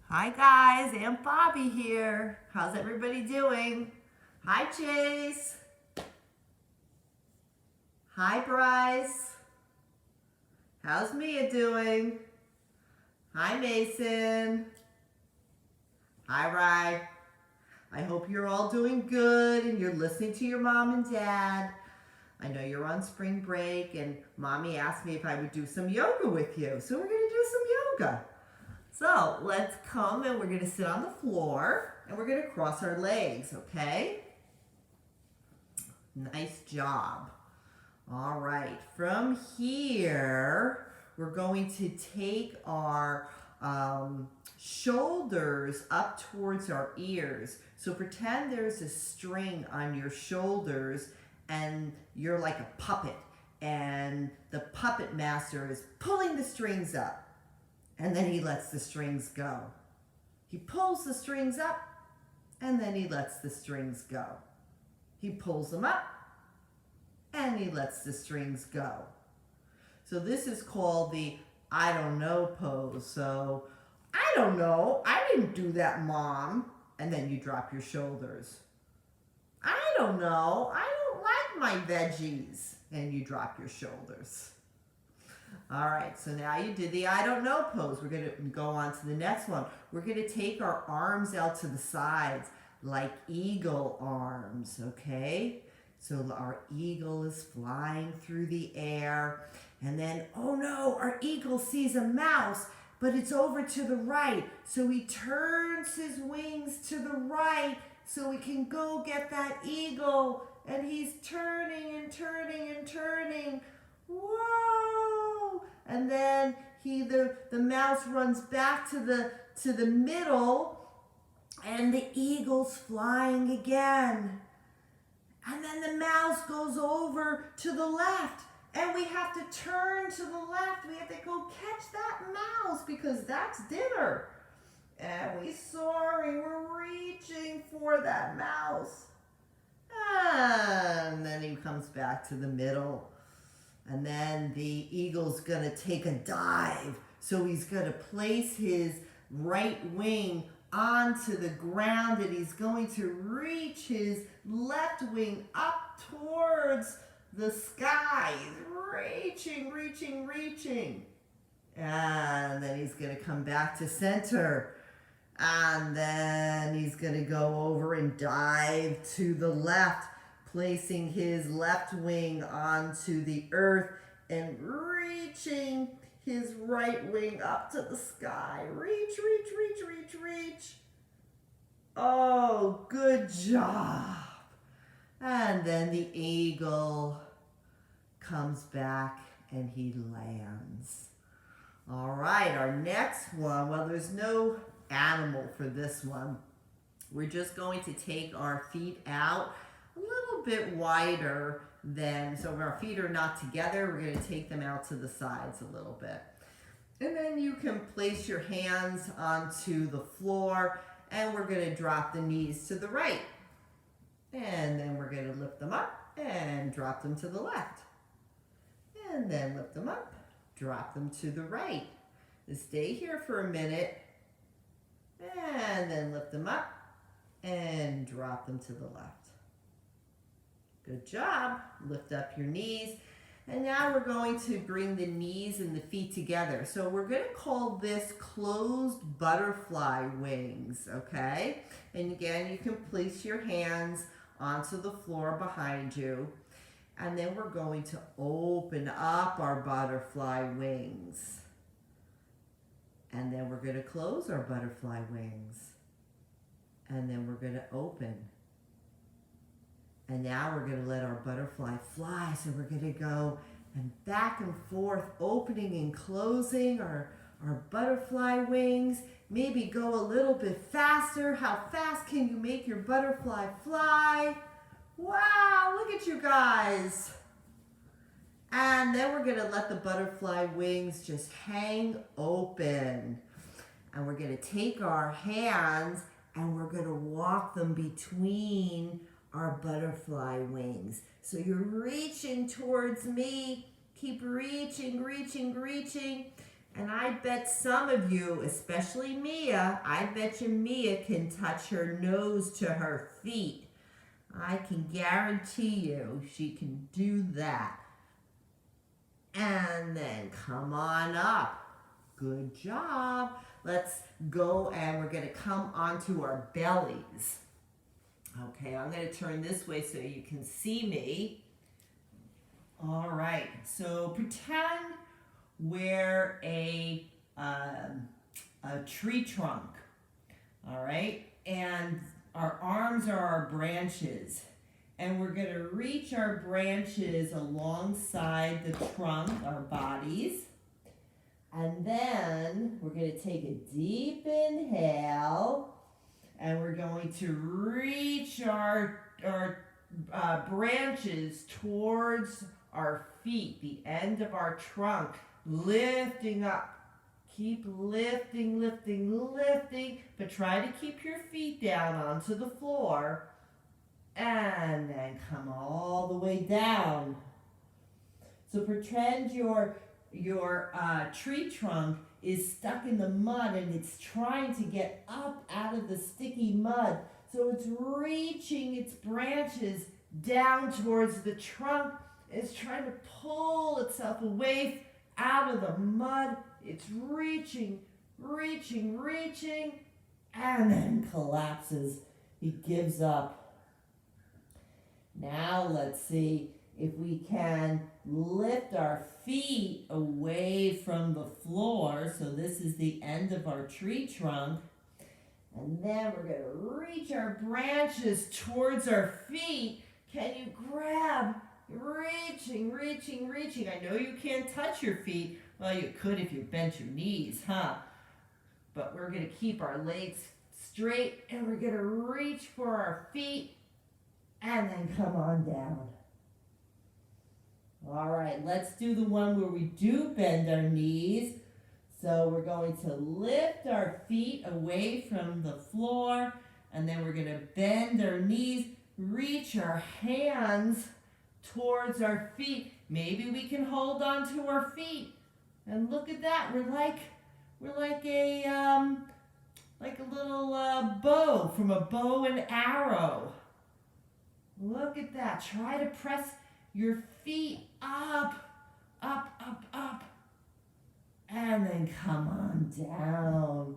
Hi guys, Aunt Bobby here. How's everybody doing? Hi Chase. Hi Bryce. How's Mia doing? Hi Mason. Hi Rye. I hope you're all doing good and you're listening to your mom and dad. I know you're on spring break and mommy asked me if I would do some yoga with you. So we're going to do some yoga. So let's come and we're going to sit on the floor and we're going to cross our legs, okay? Nice job. All right, from here, we're going to take our shoulders up towards our ears. So pretend there's a string on your shoulders and you're like a puppet and the puppet master is pulling the strings up and then he lets the strings go. He pulls the strings up and then he lets the strings go. He pulls them up and he lets the strings go. So this is called the I don't know pose. So I don't know. I didn't do that, Mom. And then you drop your shoulders. I don't know. I don't like my veggies. And you drop your shoulders. All right, so now you did the I don't know pose. We're going to go on to the next one. We're going to take our arms out to the sides like eagle arms, okay? So our eagle is flying through the air. And then, oh no, our eagle sees a mouse, but it's over to the right. So he turns his wings to the right so we can go get that eagle. And he's turning and turning and turning. Whoa! And then the mouse runs back to the middle and the eagle's flying again. And then the mouse goes over to the left and we have to turn to the left. We have to go catch that mouse because that's dinner. And we're reaching for that mouse. And then he comes back to the middle. And then the eagle's gonna take a dive. So he's gonna place his right wing onto the ground and he's going to reach his left wing up towards the sky. He's reaching. And then he's gonna come back to center. And then he's gonna go over and dive to the left, placing his left wing onto the earth and reaching his right wing up to the sky. Reach. Oh, good job. And then the eagle comes back and he lands. All right, our next one, well, there's no animal for this one. We're just going to take our feet out a little bit wider than, so our feet are not together, we're going to take them out to the sides a little bit. And then you can place your hands onto the floor and we're going to drop the knees to the right. And then we're going to lift them up and drop them to the left. And then lift them up, drop them to the right. Stay here for a minute and then lift them up and drop them to the left. Good job. Lift up your knees. And now we're going to bring the knees and the feet together. So we're going to call this closed butterfly wings, okay? And again, you can place your hands onto the floor behind you. And then we're going to open up our butterfly wings. And then we're going to close our butterfly wings. And then we're going to open. And now we're going to let our butterfly fly. So we're going to go and back and forth, opening and closing our butterfly wings. Maybe go a little bit faster. How fast can you make your butterfly fly? Wow, look at you guys. And then we're going to let the butterfly wings just hang open. And we're going to take our hands and we're going to walk them between our butterfly wings. So you're reaching towards me. Keep reaching. And I bet some of you, especially Mia, I bet you Mia can touch her nose to her feet. I can guarantee you she can do that. And then come on up. Good job. Let's go and we're going to come onto our bellies. Okay, I'm going to turn this way so you can see me. All right, so pretend we're a tree trunk. All right, and our arms are our branches. And we're going to reach our branches alongside the trunk, our bodies. And then we're going to take a deep inhale. And we're going to reach our branches towards our feet, the end of our trunk, lifting up. Keep lifting, lifting, lifting, but try to keep your feet down onto the floor. And then come all the way down. So pretend your tree trunk is stuck in the mud and it's trying to get up out of the sticky mud. So it's reaching its branches down towards the trunk. It's trying to pull itself away out of the mud. It's reaching, reaching, reaching, and then collapses. It gives up. Now let's see if we can lift our feet away from the floor. So this is the end of our tree trunk. And then we're going to reach our branches towards our feet. Can you grab? Reaching, reaching, reaching. I know you can't touch your feet. Well, you could if you bent your knees, huh? But we're going to keep our legs straight and we're going to reach for our feet. And then come on down. All right, let's do the one where we do bend our knees. So we're going to lift our feet away from the floor, and then we're going to bend our knees, reach our hands towards our feet. Maybe we can hold on to our feet. And look at that, we're like a little bow from a bow and arrow. Look at that. Try to press your feet up, up, up, up. And then come on down.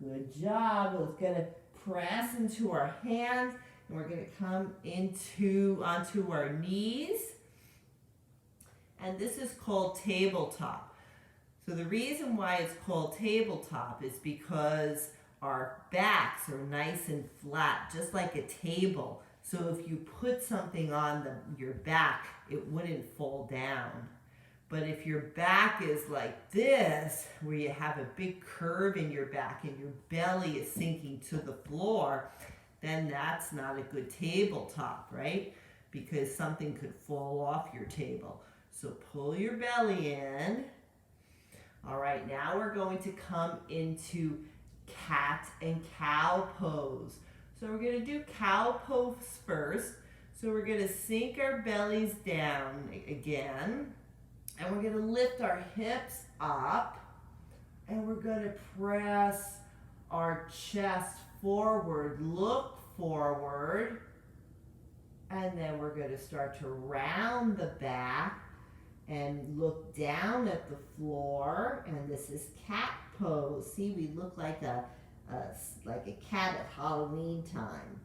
Good job. We're going to press into our hands. And we're going to come onto our knees. And this is called tabletop. So the reason why it's called tabletop is because our backs are nice and flat, just like a table. So if you put something on your back, it wouldn't fall down. But if your back is like this, where you have a big curve in your back and your belly is sinking to the floor, then that's not a good tabletop, right? Because something could fall off your table. So pull your belly in. All right, now we're going to come into cat and cow pose. So we're going to do cow pose first. So we're going to sink our bellies down again. And we're going to lift our hips up. And we're going to press our chest forward. Look forward. And then we're going to start to round the back and look down at the floor. And this is cat pose. See, we look like a cat at Halloween time.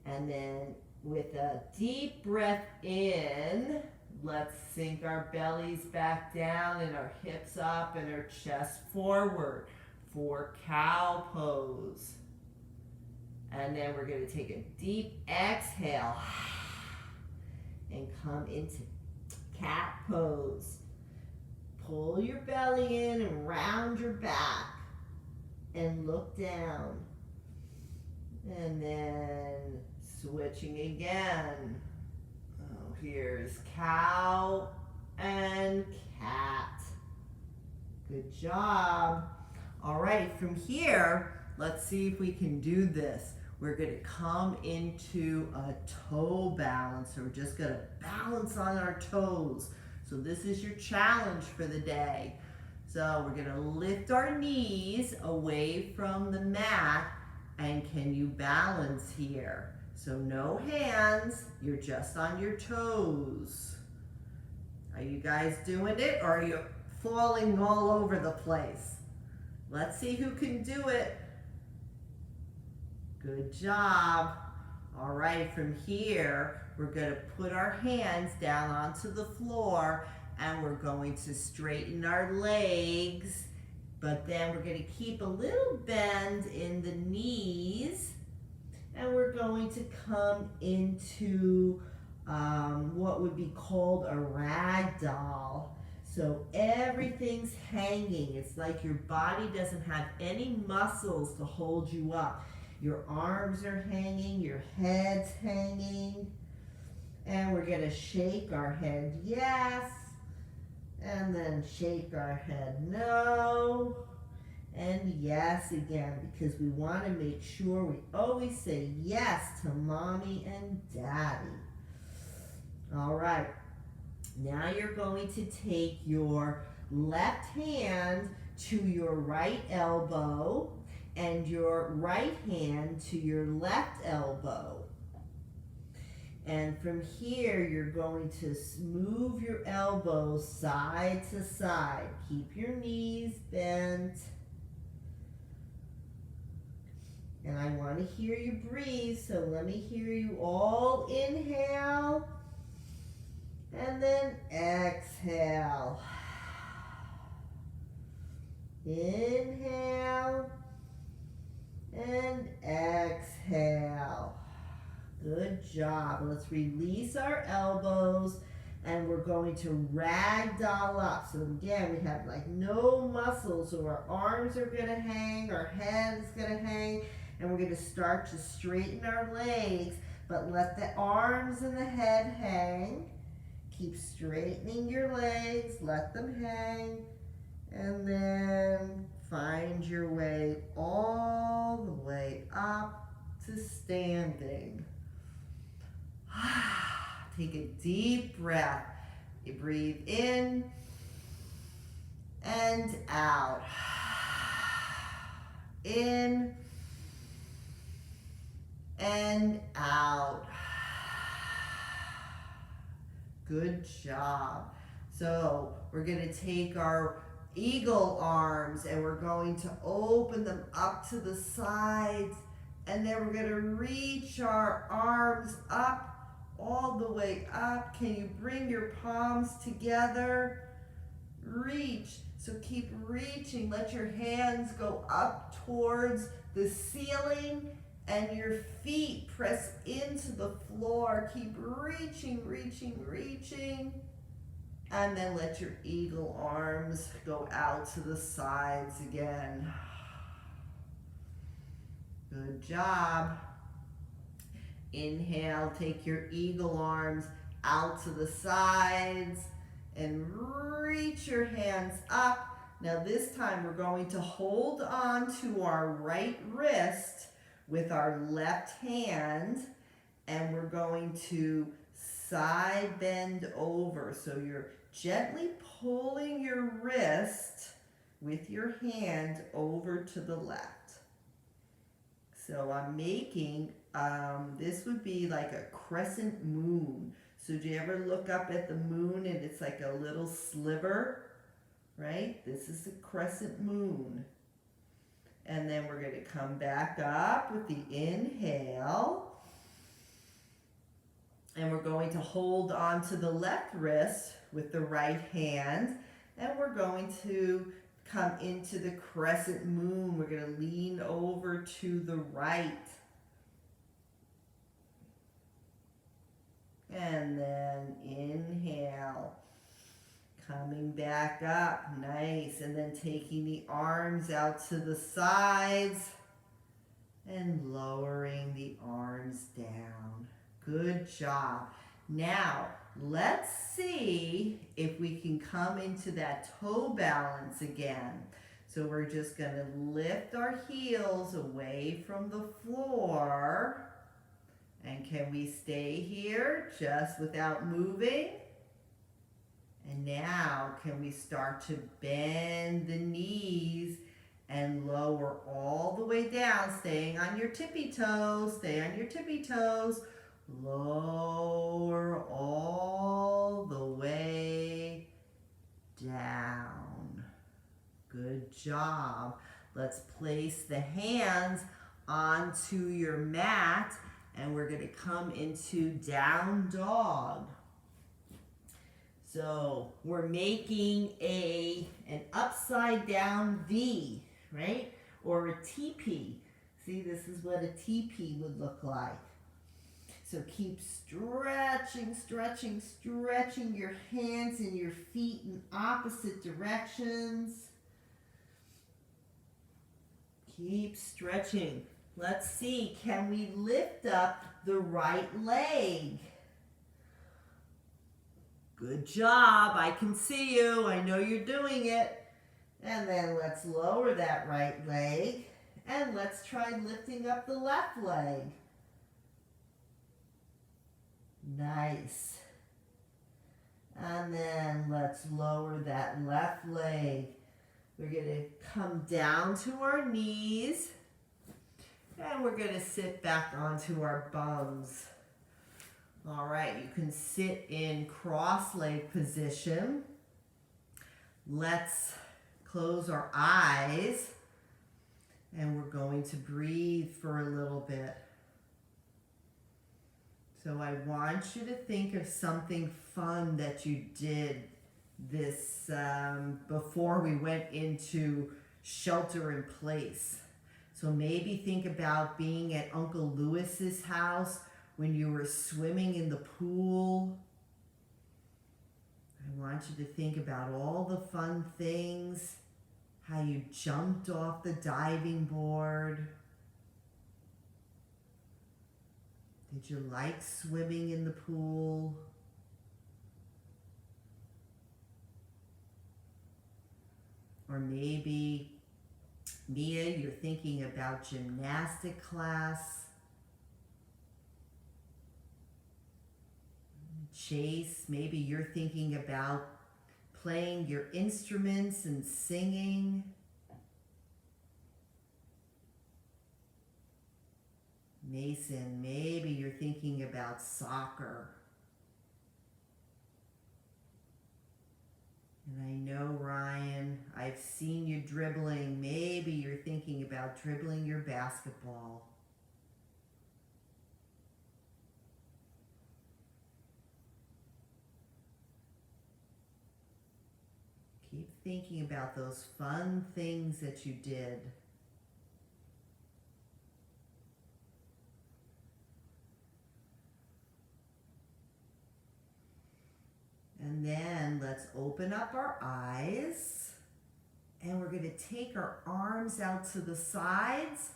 And then with a deep breath in, let's sink our bellies back down and our hips up and our chest forward for cow pose. And then we're going to take a deep exhale and come into cat pose. Pull your belly in and round your back. And look down. And then switching again. Oh, here's cow and cat. Good job. All right, from here, let's see if we can do this. We're going to come into a toe balance. So we're just going to balance on our toes. So this is your challenge for the day. So we're gonna lift our knees away from the mat, and can you balance here? So no hands, you're just on your toes. Are you guys doing it, or are you falling all over the place? Let's see who can do it. Good job. All right, from here, we're gonna put our hands down onto the floor, and we're going to straighten our legs, but then we're gonna keep a little bend in the knees, and we're going to come into what would be called a rag doll. So everything's hanging. It's like your body doesn't have any muscles to hold you up. Your arms are hanging, your head's hanging, and we're gonna shake our head yes, and then shake our head no, and yes again, because we want to make sure we always say yes to mommy and daddy. All right, now you're going to take your left hand to your right elbow and your right hand to your left elbow. And from here, you're going to move your elbows side to side. Keep your knees bent. And I want to hear you breathe, so let me hear you all inhale and then exhale. Inhale and exhale. Good job. Let's release our elbows, and we're going to ragdoll up. So again, we have like no muscles, so our arms are going to hang, our head is going to hang, and we're going to start to straighten our legs, but let the arms and the head hang. Keep straightening your legs, let them hang, and then find your way all the way up to standing. Take a deep breath. You breathe in and out. In and out. Good job. So we're going to take our eagle arms and we're going to open them up to the sides, and then we're going to reach our arms up all the way up. Can you bring your palms together? Reach. So keep reaching. Let your hands go up towards the ceiling and your feet press into the floor. Keep reaching, reaching, reaching. And then let your eagle arms go out to the sides again. Good job. Inhale, take your eagle arms out to the sides and reach your hands up. Now this time we're going to hold on to our right wrist with our left hand, and we're going to side bend over. So you're gently pulling your wrist with your hand over to the left. So I'm making, this would be like a crescent moon. So do you ever look up at the moon and it's like a little sliver, right? This is a crescent moon. And then we're going to come back up with the inhale. And we're going to hold on to the left wrist with the right hand. And we're going to come into the crescent moon. We're going to lean over to the right. And then inhale. Coming back up. Nice. And then taking the arms out to the sides and lowering the arms down. Good job. Now, let's see if we can come into that toe balance again. So we're just going to lift our heels away from the floor. And can we stay here just without moving? And now can we start to bend the knees and lower all the way down, staying on your tippy toes, stay on your tippy toes. Lower all the way down. Good job. Let's place the hands onto your mat and we're going to come into down dog. So we're making an upside down V, right? Or a teepee. See, this is what a teepee would look like. So keep stretching, stretching, stretching your hands and your feet in opposite directions. Keep stretching. Let's see, can we lift up the right leg? Good job, I can see you, I know you're doing it. And then let's lower that right leg and let's try lifting up the left leg. Nice. And then let's lower that left leg. We're going to come down to our knees and we're going to sit back onto our bums. All right, you can sit in cross leg position. Let's close our eyes and we're going to breathe for a little bit. So I want you to think of something fun that you did this before we went into shelter in place. So maybe think about being at Uncle Lewis's house when you were swimming in the pool. I want you to think about all the fun things, how you jumped off the diving board. Did you like swimming in the pool? Or maybe, Mia, you're thinking about gymnastic class. Chase, maybe you're thinking about playing your instruments and singing. Mason, maybe you're thinking about soccer. And I know, Ryan, I've seen you dribbling. Maybe you're thinking about dribbling your basketball. Keep thinking about those fun things that you did. And then let's open up our eyes and we're going to take our arms out to the sides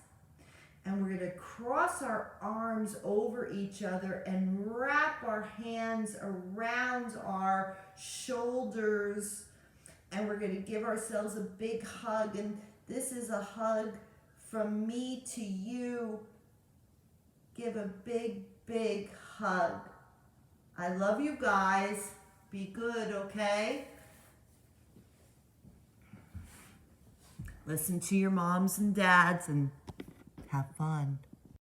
and we're going to cross our arms over each other and wrap our hands around our shoulders and we're going to give ourselves a big hug. And this is a hug from me to you. Give a big, big hug. I love you guys. Be good, okay? Listen to your moms and dads and have fun.